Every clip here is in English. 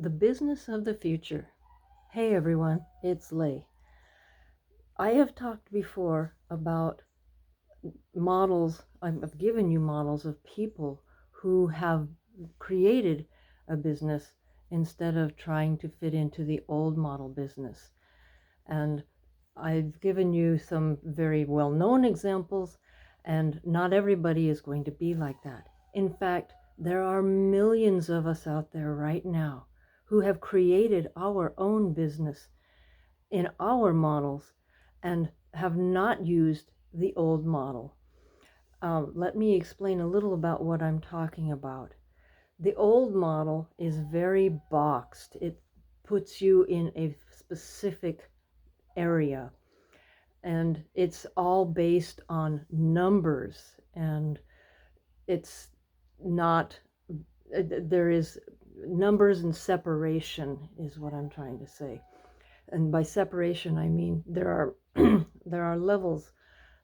The business of the future. Hey everyone, it's Lay. I have talked before about models. I've given you models of people who have created a business instead of trying to fit into the old model business. And I've given you some very well-known examples, and not everybody is going to be like that. In fact, there are millions of us out there right now who have created our own business in our models and have not used the old model. Let me explain a little about what I'm talking about. The old model is very boxed. It puts you in a specific area, and it's all based on numbers, and it's not, there is numbers and separation is what I'm trying to say. And by separation, I mean there are there are levels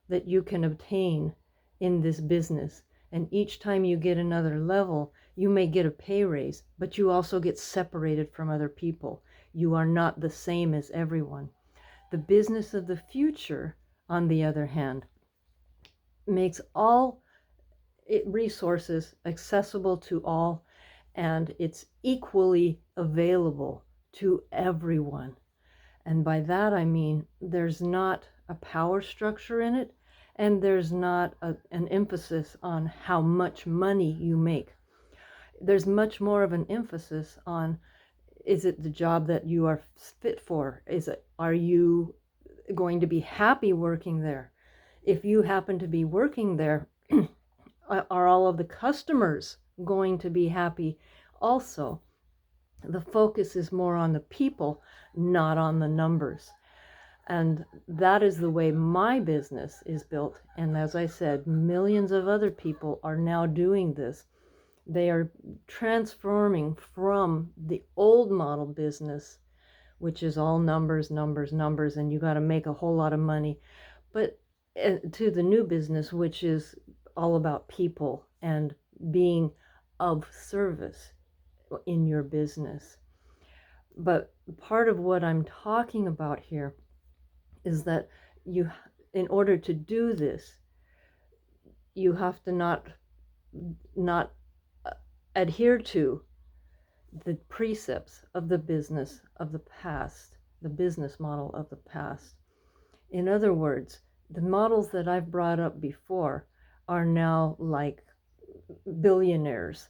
that you can obtain in this business. And each time you get another level, you may get a pay raise, but you also get separated from other people. You are not the same as everyone. The business of the future, on the other hand, makes all resources accessible to all, and it's equally available to everyone. And by that I mean there's not a power structure in it, and there's not an emphasis on how much money you make. There's much more of an emphasis on, is it the job that you are fit for? Are you going to be happy working there? If you happen to be working there, are all of the customers going to be happy also? The focus is more on the people, not on the numbers. And that is the way my business is built. And as I said, millions of other people are now doing this. They are transforming from the old model business, which is all numbers, numbers, numbers, and you got to make a whole lot of money, but to the new business, which is all about people and being of service in your business. But part of what I'm talking about here is that in order to do this, you have to not adhere to the precepts of the business of the past, the business model of the past. In other words, the models that I've brought up before are now like billionaires,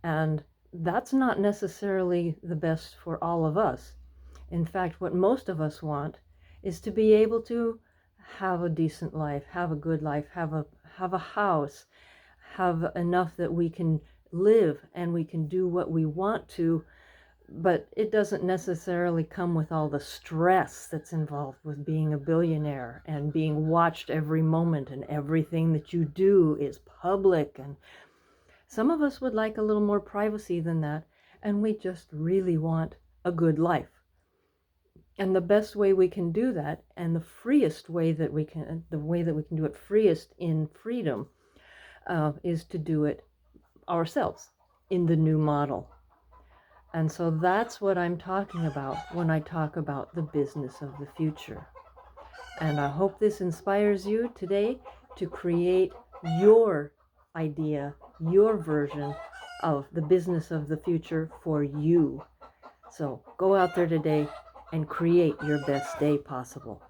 and that's not necessarily the best for all of us. In fact, what most of us want is to be able to have a decent life, have a good life, have a house, have enough that we can live and we can do what we want to, but it doesn't necessarily come with all the stress that's involved with being a billionaire and being watched every moment, and everything that you do is public. And some of us would like a little more privacy than that, and we just really want a good life. And the best way we can do that, and the freest way that we can, the way that we can do it freest in freedom, is to do it ourselves in the new model. And so that's what I'm talking about when I talk about the business of the future. And I hope this inspires you today to create your idea, your version of the business of the future for you. So go out there today and create your best day possible.